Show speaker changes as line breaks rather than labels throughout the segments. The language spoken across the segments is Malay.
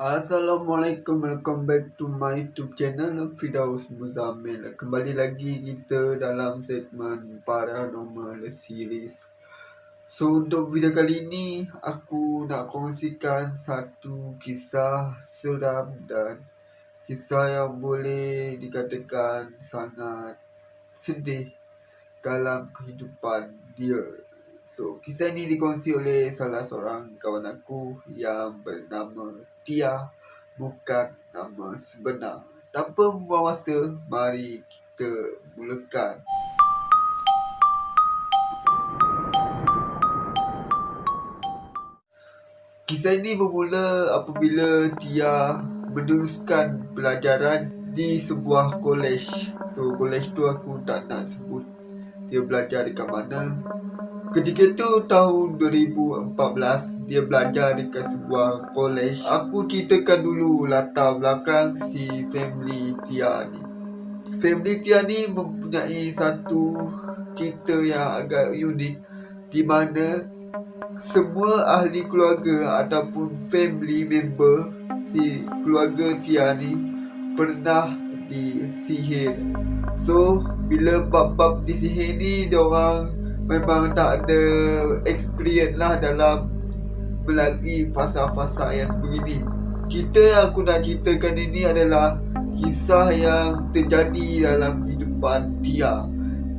Assalamualaikum, welcome back to my YouTube channel Firdaus Muzamil. Kembali lagi kita dalam segmen Paranormal Series. So untuk video kali ini aku nak kongsikan satu kisah seram dan kisah yang boleh dikatakan sangat sedih dalam kehidupan dia. So, kisah ini dikongsi oleh salah seorang kawan aku yang bernama Tia, bukan nama sebenar. Tanpa membuang masa, mari kita mulakan. Kisah ini bermula apabila Tia meneruskan pelajaran di sebuah kolej. So, kolej tu aku tak nak sebut dia belajar dekat mana. Ketika tu tahun 2014, dia belajar dekat sebuah kolej. Aku ceritakan dulu latar belakang si family Tia ni. Family Tia ni mempunyai satu cerita yang agak unik, di mana semua ahli keluarga ataupun family member si keluarga Tia ni pernah disihir. So, bila bab-bab disihir ni, diorang memang tak ada experience lah dalam melalui fasa-fasa yang sebegini. Cerita yang aku nak ceritakan ini adalah kisah yang terjadi dalam kehidupan Tia.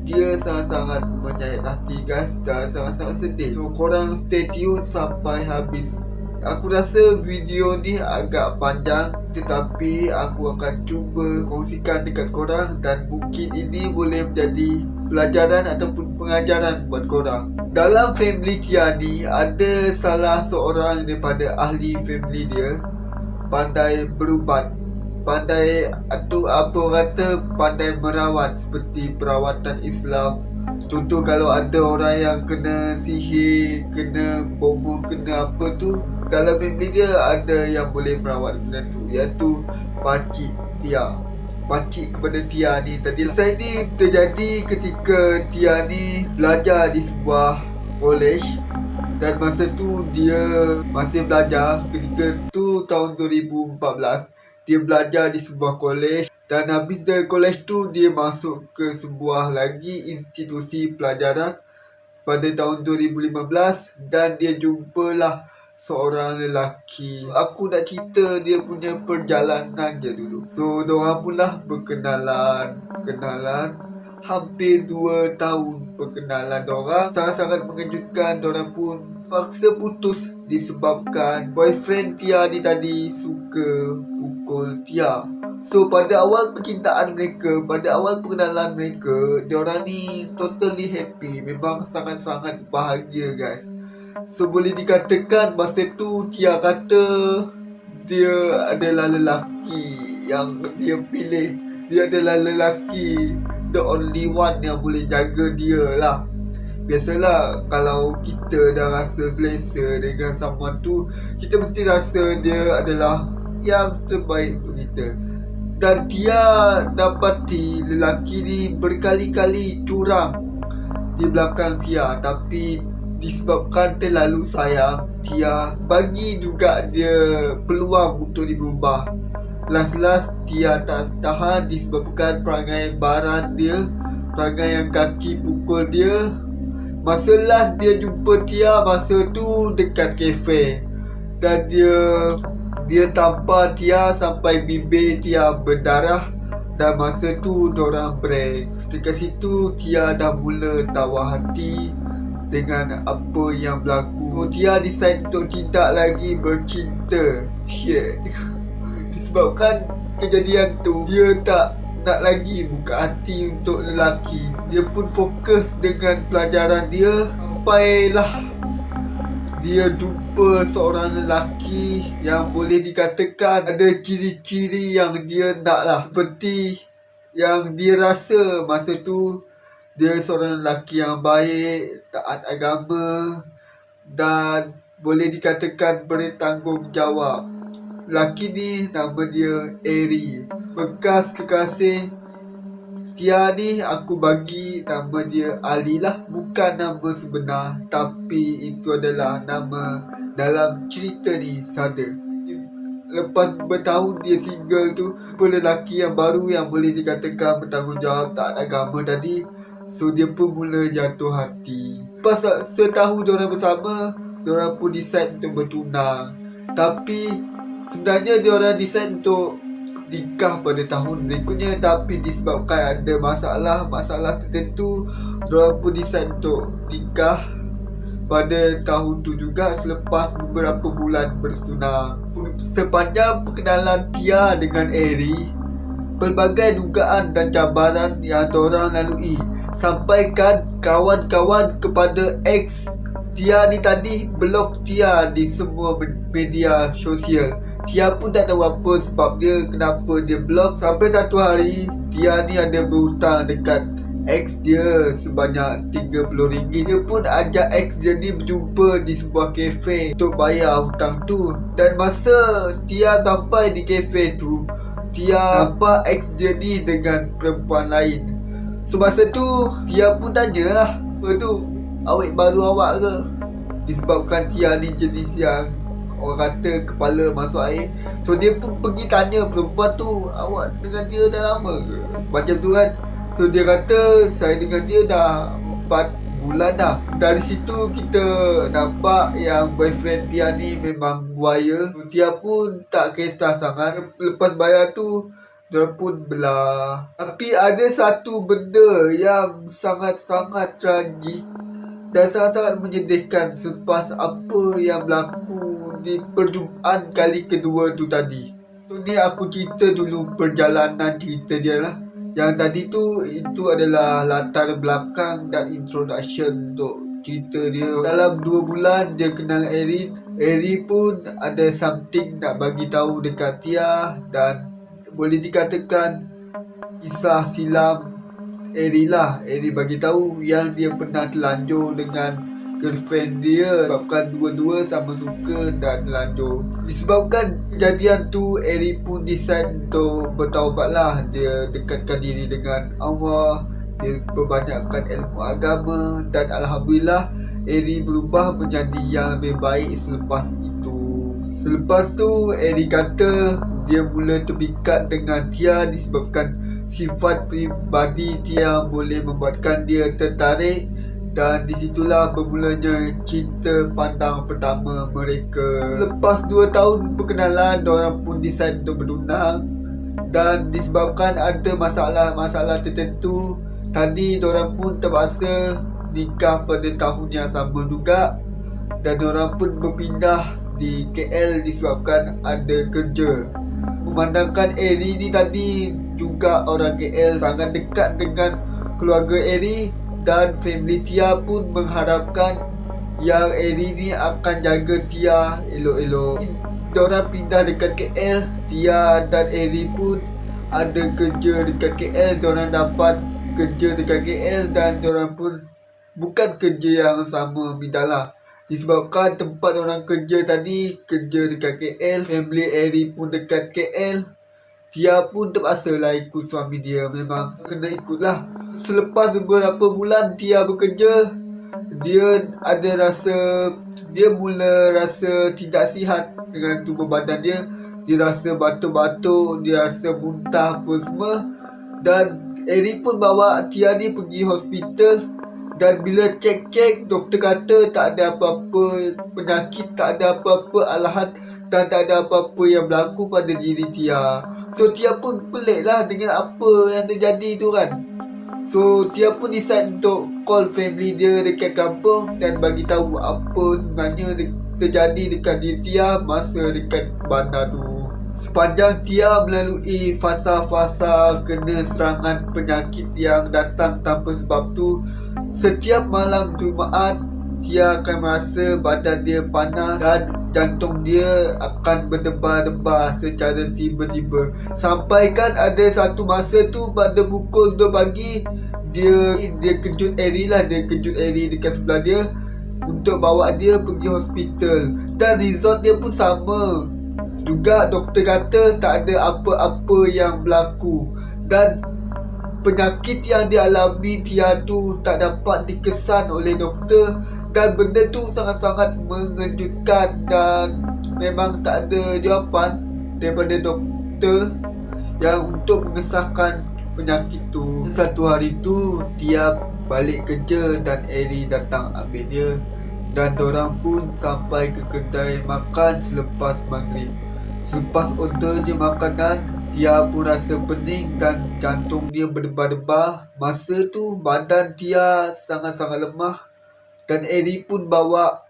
Dia sangat-sangat menyayat hati guys, dan sangat-sangat sedih. So korang stay tune sampai habis. Aku rasa video ni agak panjang, tetapi aku akan cuba kongsikan dekat korang, dan mungkin ini boleh menjadi pelajaran ataupun pengajaran buat korang. Dalam family Tia ni ada salah seorang daripada ahli family dia pandai berubat, pandai pandai merawat, seperti perawatan Islam. Contoh kalau ada orang yang kena sihir, kena bomoh, kena apa tu, dalam family dia ada yang boleh merawat benda tu, iaitu pakcik Tia. Pakcik kepada Tia ni tadi. Kisah ini terjadi ketika Tia ni belajar di sebuah kolej. Dan masa tu dia masih belajar. Ketika tu tahun 2014, dia belajar di sebuah kolej. Dan habis dari kolej tu, dia masuk ke sebuah lagi institusi pelajaran pada tahun 2015. Dan dia jumpalah seorang lelaki. Aku nak cerita dia punya perjalanan je dulu. So, diorang pun lah berkenalan. Hampir 2 tahun perkenalan diorang. Sangat-sangat mengejutkan. Diorang pun paksa putus disebabkan boyfriend Tia ni tadi suka pukul Tia. So pada awal percintaan mereka, pada awal perkenalan mereka, diorang ni totally happy. Memang sangat-sangat bahagia guys. So boleh dikatakan masa tu Tia kata dia adalah lelaki yang dia pilih. Dia adalah lelaki, the only one yang boleh jaga dia lah. Biasalah kalau kita dah rasa selesa dengan someone tu, kita mesti rasa dia adalah yang terbaik untuk kita. Dan dia dapati lelaki ni berkali-kali curang di belakang Tia, tapi disebabkan terlalu sayang, Tia bagi juga dia peluang untuk diberubah. Last Tia tak tahan disebabkan perangai barat dia, perangai yang kaki pukul dia. Masa last dia jumpa Tia, masa tu dekat kafe. Dan dia tampar Tia sampai bibir Tia berdarah. Dan masa tu dorang break. Dekat situ Tia dah mula tawar hati dengan apa yang berlaku. Tia decide untuk tidak lagi bercinta. Shit. Disebabkan kejadian tu, dia tak nak lagi buka hati untuk lelaki. Dia pun fokus dengan pelajaran dia. Sampailah dia jumpa seorang lelaki yang boleh dikatakan ada ciri-ciri yang dia nak lah. Seperti yang dia rasa masa tu, dia seorang lelaki yang baik, taat agama, dan boleh dikatakan bertanggungjawab. Lelaki ni nama dia Eri. Bekas kekasih Tia ni aku bagi nama dia Ali lah. Bukan nama sebenar, tapi itu adalah nama dalam cerita ni saja. lepas bertahun dia single tu, lelaki yang baru yang boleh dikatakan bertanggungjawab, tak ada agama tadi. So dia pun mula jatuh hati. Lepas setahun diorang bersama, diorang pun decide untuk bertunang. Tapi sebenarnya diorang decide untuk nikah pada tahun berikutnya, tapi disebabkan ada masalah tertentu, diorang pun decide untuk nikah pada tahun tu juga selepas beberapa bulan bertunang. Sepanjang perkenalan Tia dengan Eri, pelbagai dugaan dan cabaran yang diorang lalui sampaikan kawan-kawan kepada ex Tia ni tadi blok Tia di semua media sosial. Tia pun tak tahu apa sebab dia, kenapa dia blok. Sampai satu hari Tia ni ada berhutang dekat ex dia sebanyak RM30. Dia pun ajak ex dia ni berjumpa di sebuah kafe untuk bayar hutang tu. Dan masa Tia sampai di kafe tu, Tia nampak ex dia ni dengan perempuan lain. So masa tu Tia pun tanyalah, apa tu, awet baru awak ke? Disebabkan Tia ni jenis yang orang kata kepala masuk air. So dia pun pergi tanya perempuan tu, awak dengan dia dah lama ke? Macam tu kan. So dia kata, saya dengan dia dah 4 bulan dah. Dari situ kita nampak yang boyfriend Tia ni memang buaya. Tia pun tak kisah sangat. Lepas bayar tu, diorang pun belah. Tapi ada satu benda yang sangat-sangat tragik dan sangat-sangat menyedihkan selepas apa yang berlaku di perjumpaan kali kedua tu tadi. So ni aku cerita dulu perjalanan cerita dia lah. Yang tadi tu, itu adalah latar belakang dan introduction untuk cerita dia. Dalam 2 bulan dia kenal Eri. Eri pun ada something nak bagi tahu dekat Tia. Dan boleh dikatakan kisah silam Eri lah. Eri bagi tahu yang dia pernah terlanjur dengan girlfriend dia, sebabkan dua-dua sama suka dan terlanjur. Disebabkan kejadian tu, Eri pun decide untuk bertaubat lah. Dia dekatkan diri dengan Allah, dia perbanyakkan ilmu agama, dan Alhamdulillah Eri berubah menjadi yang lebih baik selepas itu. Selepas tu Eri kata dia mula terpikat dengan Tia disebabkan sifat peribadi Tia boleh membuatkan dia tertarik. Dan disitulah bermulanya cinta pandang pertama mereka. Lepas 2 tahun perkenalan, diorang pun decide untuk bertunang. Dan disebabkan ada masalah-masalah tertentu, tadi diorang pun terpaksa nikah pada tahun yang sama juga. Dan diorang pun berpindah di KL disebabkan ada kerja. Memandangkan Eri ni tadi juga orang KL, sangat dekat dengan keluarga Eri. Dan family Tia pun mengharapkan yang Eri ni akan jaga Tia elok-elok. Diorang pindah dekat KL. Tia dan Eri pun ada kerja dekat KL. Diorang dapat kerja dekat KL dan diorang pun bukan kerja yang sama bidang lah. Disebabkan tempat diorang kerja tadi, kerja dekat KL, family Eri pun dekat KL. Tia pun terpaksa lah ikut suami dia. Memang kena ikutlah. Selepas beberapa bulan Tia bekerja, dia mula rasa tidak sihat dengan tubuh badan dia. Dia rasa batuk-batuk, dia rasa muntah apa semua. Dan Eri pun bawa Tia ni pergi hospital. Dan bila cek-cek, doktor kata tak ada apa-apa penyakit, tak ada apa-apa alahan dan tak ada apa-apa yang berlaku pada diri Tia. So Tia pun pelik lah dengan apa yang terjadi tu kan. So Tia pun decide untuk call family dia dekat kampung dan bagi tahu apa sebenarnya terjadi dekat diri Tia masa dekat bandar tu. Sepanjang Tia melalui fasa-fasa kena serangan penyakit yang datang tanpa sebab tu, setiap malam Jumaat Tia akan merasa badan dia panas dan jantung dia akan berdebar-debar secara tiba-tiba. Sampaikan ada satu masa tu pada pukul 2 pagi dia kejut Eri lah. Dia kejut Eri dekat sebelah dia untuk bawa dia pergi hospital. Dan result dia pun sama juga. Doktor kata tak ada apa-apa yang berlaku dan penyakit yang dialami Tia tu tak dapat dikesan oleh doktor. Dan benda tu sangat-sangat mengejutkan dan memang tak ada jawapan. daripada doktor yang untuk mengesahkan penyakit tu. Satu hari tu dia balik kerja dan Eri datang ambil dia, dan dorang pun sampai ke kedai makan selepas maghrib. Selepas order dia makanan, dia pun rasa pening dan jantung dia berdebar-debar. Masa tu badan dia sangat-sangat lemah, dan Eri pun bawa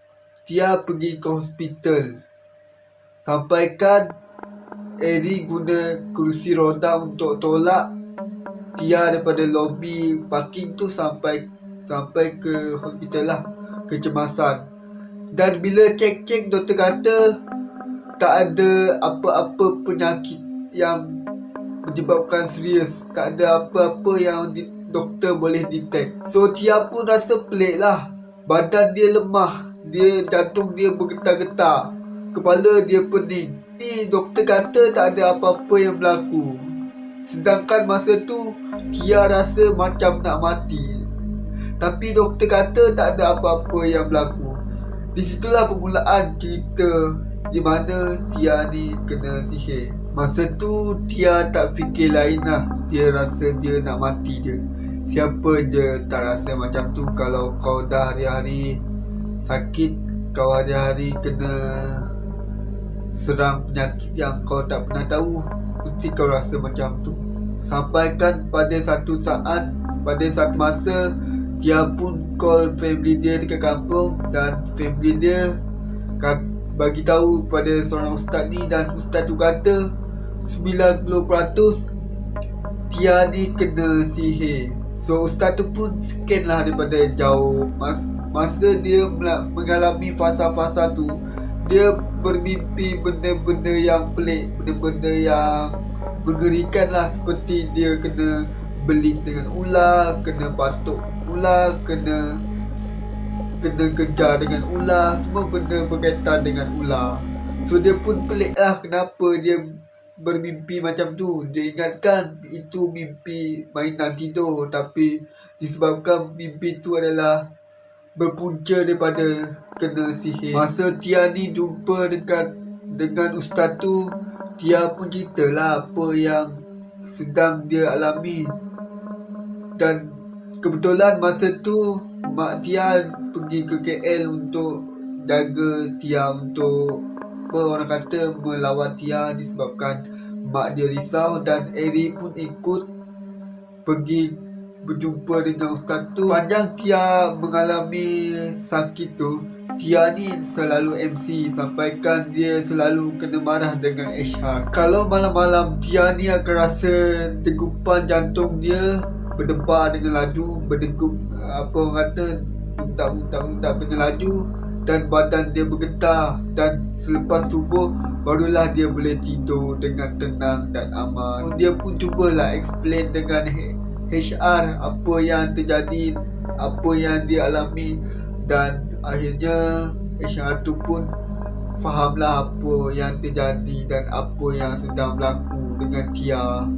dia pergi ke hospital. Sampaikan Eri guna kerusi roda untuk tolak dia daripada lobi parking tu sampai ke hospital lah, kecemasan. Dan bila cek-cek, doktor kata tak ada apa-apa penyakit yang menyebabkan serius. Tak ada apa-apa yang doktor boleh detect. So Tia pun rasa pelik lah. Badan dia lemah, jantung dia bergetar-getar, kepala dia pening. Ni doktor kata tak ada apa-apa yang berlaku, sedangkan masa tu Tia rasa macam nak mati. Tapi doktor kata tak ada apa-apa yang berlaku. Di situlah permulaan cerita di mana Tia ni kena sihir. Masa tu Tia tak fikir lain lah. Dia rasa dia nak mati je. Siapa je tak rasa macam tu. Kalau kau dah hari-hari sakit, kau hari-hari kena serang penyakit yang kau tak pernah tahu, mesti kau rasa macam tu. Sampaikan pada satu masa dia pun call family dia dekat kampung, dan family dia bagi tahu pada seorang ustaz ni, dan ustaz tu kata 90% dia ni kena sihir. So ustaz tu pun scan lah daripada jauh. Masa dia mengalami fasa-fasa tu, dia bermimpi benda-benda yang pelik, benda-benda yang mengerikan lah. Seperti dia kena belit dengan ular, kena batuk ular, kena kejar dengan ular. Semua benda berkaitan dengan ular. So dia pun pelik lah kenapa dia bermimpi macam tu. Dia ingatkan itu mimpi mainan tidur, tapi disebabkan mimpi tu adalah berpunca daripada kena sihir. Masa Tia ni jumpa dengan ustaz tu, Tia pun ceritalah apa yang sedang dia alami. Dan kebetulan masa tu mak Tia pergi ke KL untuk jaga Tia, untuk orang kata melawat Tia, disebabkan mak dia risau. Dan Eri pun ikut pergi berjumpa dengan ustaz tu. Panjang Tia mengalami sakit tu, Tia ni selalu MC. Sampaikan dia selalu kena marah dengan HR. Kalau malam-malam Tia ni akan rasa degupan jantung dia berdebar dengan laju, berdegup, apa orang kata, untak dengan laju, dan badan dia bergetar. Dan selepas subuh barulah dia boleh tidur dengan tenang dan aman. Dia pun cubalah explain dengan HR apa yang terjadi, apa yang dia alami, dan akhirnya HR tu pun fahamlah apa yang terjadi dan apa yang sedang berlaku dengan Tia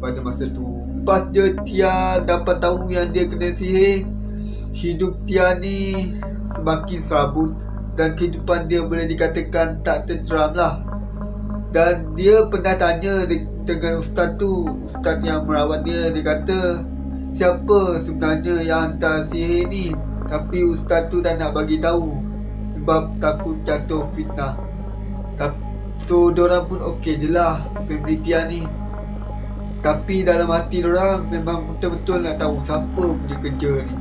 pada masa tu. Lepas Tia dapat tahu yang dia kena sihir, hidup Tia ni semakin serabut, dan kehidupan dia boleh dikatakan tak tenteram lah. Dan dia pernah tanya dengan ustaz tu, ustaz yang merawat dia. Dia kata siapa sebenarnya yang hantar sihir ni, tapi ustaz tu dah nak bagi tahu sebab takut jatuh fitnah. So diorang pun okey je lah, family Tia ni. Tapi dalam hati diorang memang betul-betul nak tahu siapa punya kerja ni.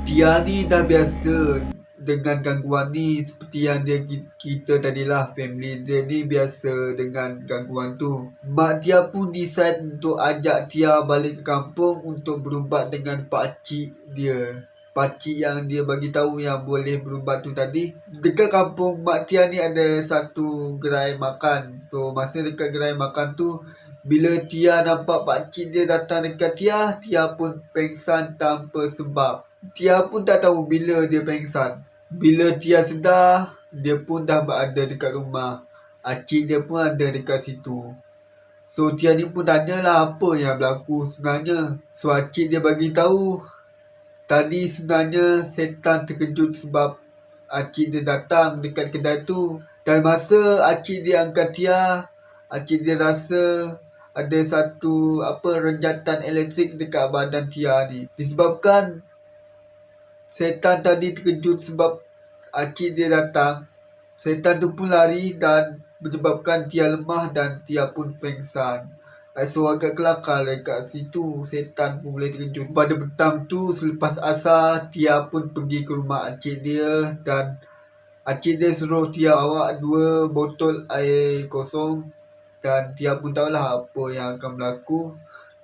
Tia ni dah biasa dengan gangguan ni. Seperti yang dia cerita tadilah, family dia ni biasa dengan gangguan tu. Mak Tia pun decide untuk ajak Tia balik ke kampung untuk berubat dengan pakcik dia. Pakcik yang dia bagi tahu yang boleh berubat tu tadi. Dekat kampung mak Tia ni ada satu gerai makan. So masa dekat gerai makan tu, bila Tia nampak pakcik dia datang dekat Tia, Tia pun pengsan tanpa sebab. Tia pun tak tahu bila dia pengsan. Bila Tia sedar, dia pun dah berada dekat rumah. Acik dia pun ada dekat situ. So Tia ni pun tanyalah apa yang berlaku sebenarnya. So acik dia bagi tahu, tadi sebenarnya setan terkejut sebab acik dia datang dekat kedai tu. Dan masa acik dia angkat Tia, Akid dia rasa ada satu renjatan elektrik dekat badan Tia ni. Disebabkan setan tadi terkejut sebab Akid dia datang. Setan tu pun lari dan menyebabkan Tia lemah dan Tia pun pengsan. So agak kelakar dekat situ, setan pun boleh terkejut. Pada petang tu selepas asar, Tia pun pergi ke rumah Akid dia dan Akid dia suruh Tia bawa 2 botol air kosong dan Tia pun tahulah apa yang akan berlaku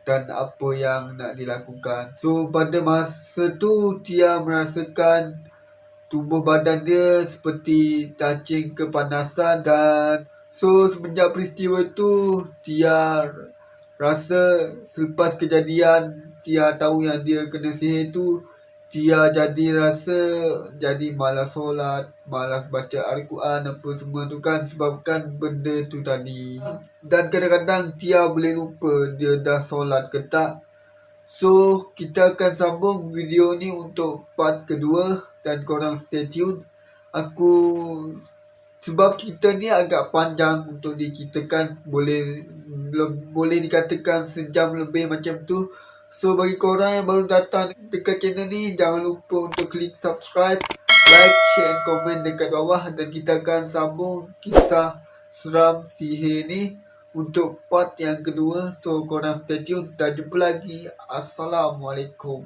dan apa yang nak dilakukan. So pada masa tu Tia merasakan tubuh badan dia seperti cacing kepanasan dan semenjak peristiwa tu Tia rasa selepas kejadian Tia tahu yang dia kena sihir tu, Tia jadi malas solat, malas baca Al-Quran apa semua tu kan sebabkan benda tu tadi. Dan kadang-kadang Tia boleh lupa dia dah solat ke tak. So, kita akan sambung video ni untuk part kedua dan korang stay tune. Sebab cerita ni agak panjang untuk diceritakan, boleh dikatakan sejam lebih macam tu. So, bagi korang yang baru datang dekat channel ni, jangan lupa untuk klik subscribe, like, share and komen dekat bawah. Dan kita akan sambung kisah seram sihir ni untuk part yang kedua. So, korang stay tune dan jumpa lagi. Assalamualaikum.